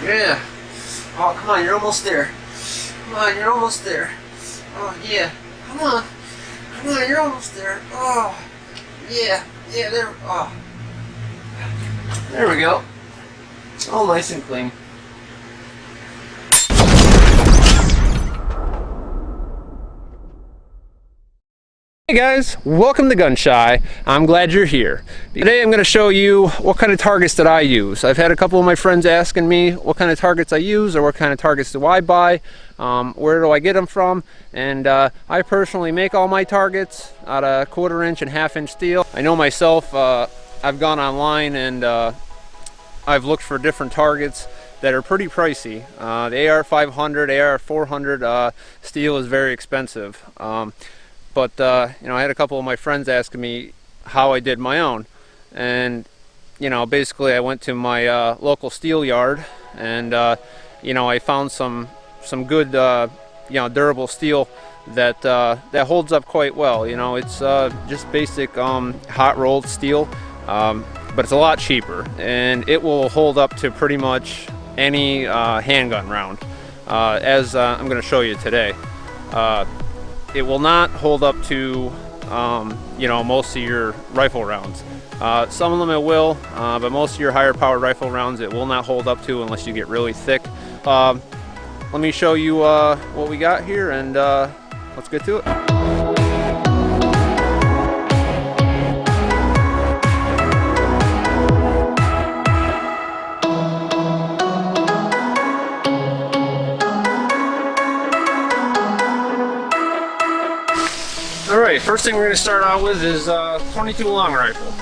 Yeah. Oh, come on, you're almost there. Come on, you're almost there. Oh, yeah. Come on. Come on, you're almost there. Oh, yeah. Yeah, there. Oh. There we go. All nice and clean. Hey guys, welcome to Gun Shy. I'm glad you're here. Today I'm going to show you what kind of targets that I use. I've had a couple of my friends asking me what kind of targets I use or what kind of targets do I buy, where do I get them from, and I personally make all my targets out of 1/4 inch and 1/2 inch steel. I know myself, I've gone online and I've looked for different targets that are pretty pricey. The AR-500, AR-400 steel is very expensive. But you know, I had a couple of my friends asking me how I did my own, and you know, basically I went to my local steel yard, and you know, I found some good you know, durable steel that that holds up quite well. You know, it's just basic hot rolled steel, but it's a lot cheaper, and it will hold up to pretty much any handgun round, as I'm going to show you today. It will not hold up to, you know, most of your rifle rounds. Some of them it will, but most of your higher powered rifle rounds it will not hold up to unless you get really thick. Let me show you what we got here, and let's get to it. Alright, first thing we're going to start out with is 22 long rifle.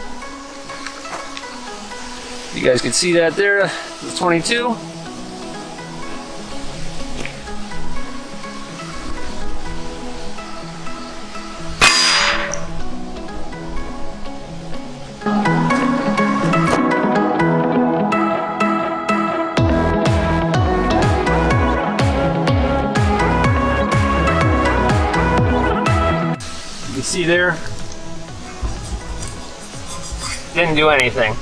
You guys can see that there, the 22. See there, didn't do anything,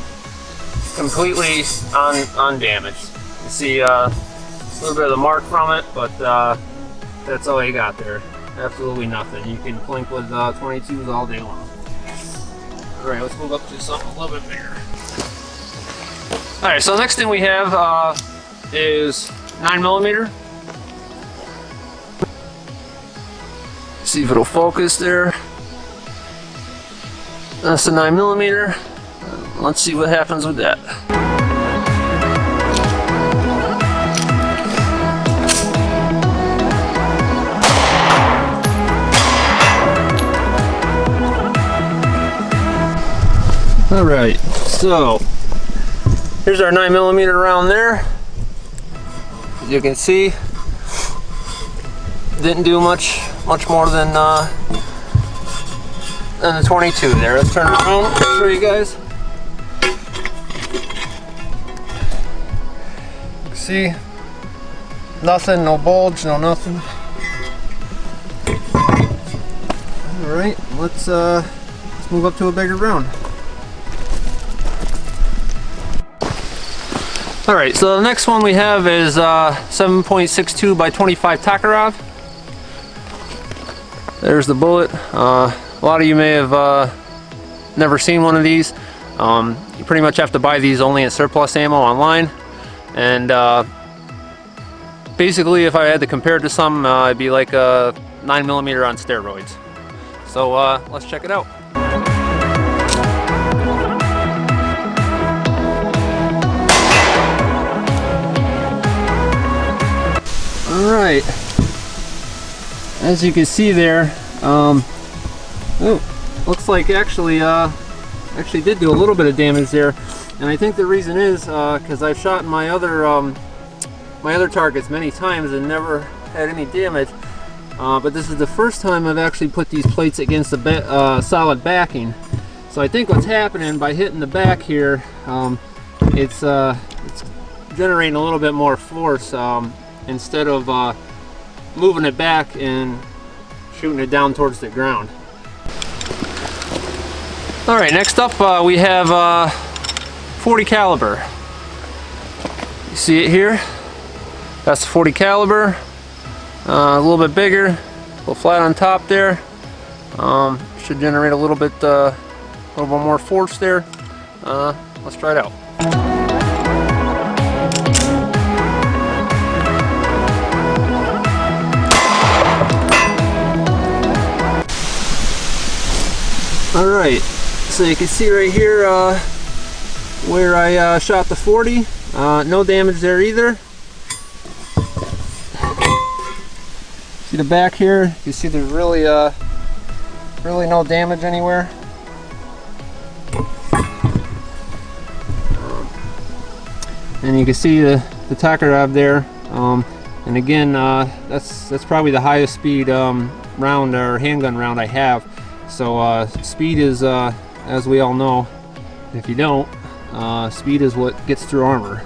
completely undamaged. You see a little bit of the mark from it, but that's all you got there. Absolutely nothing. You can plink with 22s all day long. Alright, let's move up to something a little bit bigger. Alright, so the next thing we have is 9mm. See if it'll focus there. That's a 9mm. Let's see what happens with that. All right, so here's our 9mm round there. As you can see, didn't do much more than the 22 there. Let's turn it around for you guys. See, nothing, no bulge, no nothing. All right, let's move up to a bigger round. All right, so the next one we have is 7.62 by 25 Tokarev. There's the bullet. A lot of you may have never seen one of these. You pretty much have to buy these only at surplus ammo online. And basically, if I had to compare it to some, it'd be like a 9mm on steroids. So let's check it out. All right. As you can see there, oh, looks like actually did do a little bit of damage there, and I think the reason is because I've shot my other targets many times and never had any damage, but this is the first time I've actually put these plates against the solid backing. So I think what's happening by hitting the back here, it's generating a little bit more force instead of moving it back and shooting it down towards the ground. All right, next up we have 40 caliber. You see it here. That's the 40 caliber. A little bit bigger, a little flat on top there. Should generate a little bit more force there. Let's try it out. All right, so you can see right here where I shot the 40. No damage there either. See the back here? You see there's really no damage anywhere. And you can see the Targts there. And again, that's probably the highest speed round or handgun round I have. So speed is, as we all know, if you don't, speed is what gets through armor.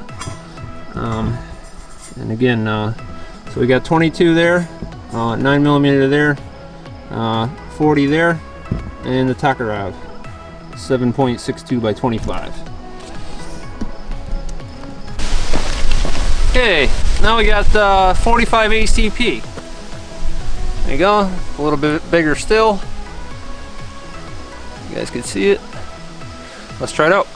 And again, so we got 22 there, 9mm there, 40 there, and the Targts 7.62 by 25. Okay, now we got 45 ACP. There you go, a little bit bigger still. You guys can see it. Let's try it out.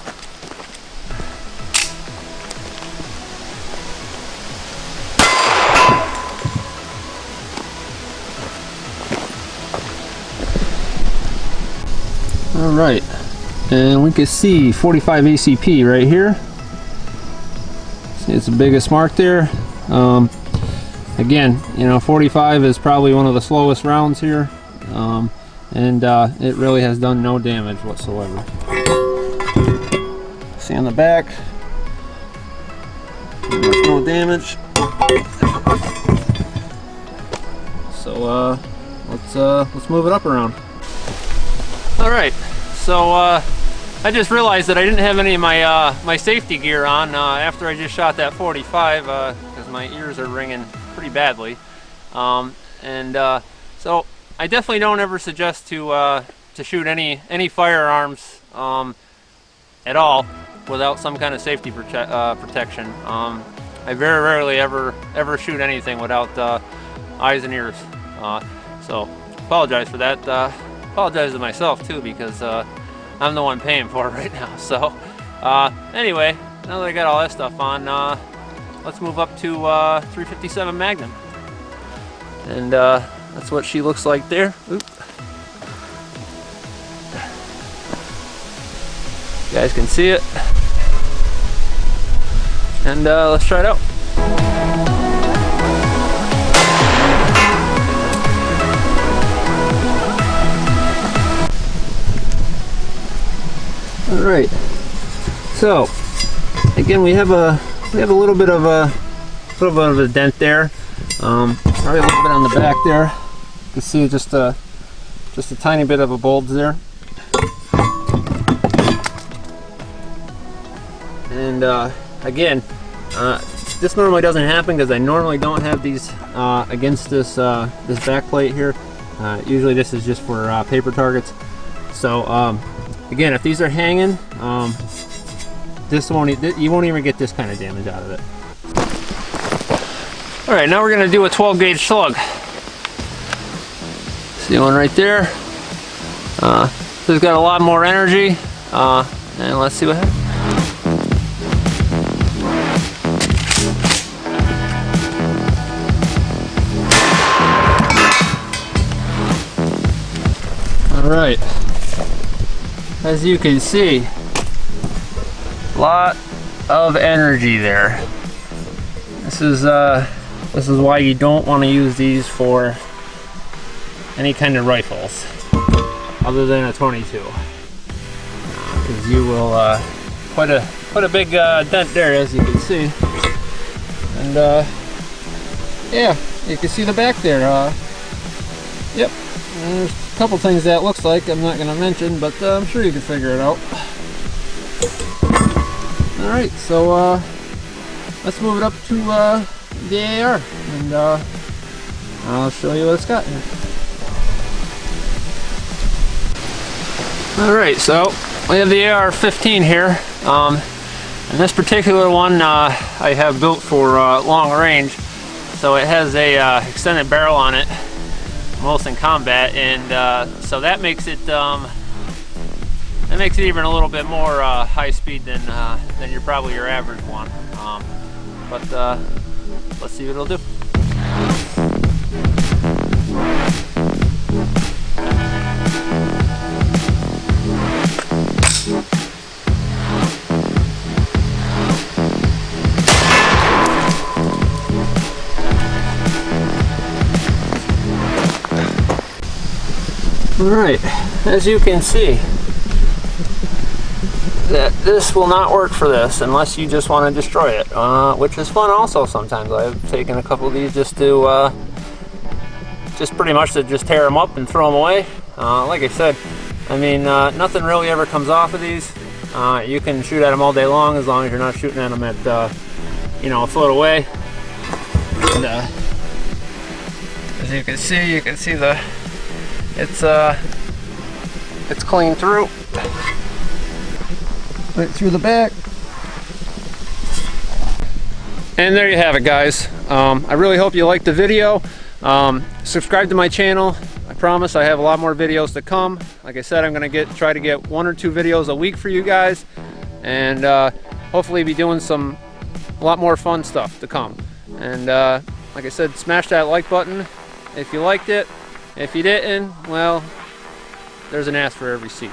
All right, and we can see 45 ACP right here. See, it's the biggest mark there. Again, you know, 45 is probably one of the slowest rounds here. And it really has done no damage whatsoever. See on the back, there's no damage. So let's move it up around. All right, so I just realized that I didn't have any of my my safety gear on after I just shot that 45 because my ears are ringing pretty badly, so I definitely don't ever suggest to shoot any firearms at all without some kind of safety protection. I very rarely ever shoot anything without eyes and ears. So apologize for that. Apologize to myself too, because I'm the one paying for it right now. So anyway, now that I got all that stuff on, let's move up to 357 Magnum, and that's what she looks like there. Oop. You guys can see it. And let's try it out. All right. So again, we have a little bit of a dent there. Probably a little bit on the back there. You can see just a tiny bit of a bulge there. And again, this normally doesn't happen because I normally don't have these against this this back plate here. Usually this is just for paper targets. So again, if these are hanging, you won't even get this kind of damage out of it. All right, now we're gonna do a 12 gauge slug. See one right there? This has got a lot more energy, and let's see what happens. All right, as you can see, a lot of energy there. This is why you don't want to use these for any kind of rifles other than a 22, because you will quite a big dent there, as you can see. And yeah, you can see the back there. Yep, and there's a couple things that looks like I'm not going to mention, but I'm sure you can figure it out. All right, so let's move it up to the AR, and I'll show you what it's got here. All right, so we have the AR-15 here. And this particular one I have built for long range, so it has a extended barrel on it, most in combat, and so that makes it even a little bit more high speed than probably your average one. But let's see what it'll do. Alright, as you can see, that this will not work for this unless you just want to destroy it, which is fun also sometimes. I've taken a couple of these just to, pretty much to just tear them up and throw them away. Like I said, I mean, nothing really ever comes off of these. You can shoot at them all day long as you're not shooting at them at, you know, a foot away. And, as you can see the, it's clean through. Right through the back. And there you have it, guys. I really hope you liked the video. Subscribe to my channel. I promise I have a lot more videos to come. Like I said, I'm gonna try to get 1 or 2 videos a week for you guys, and hopefully be doing a lot more fun stuff to come. And like I said, smash that like button if you liked it. If you didn't, well, there's an ass for every seat.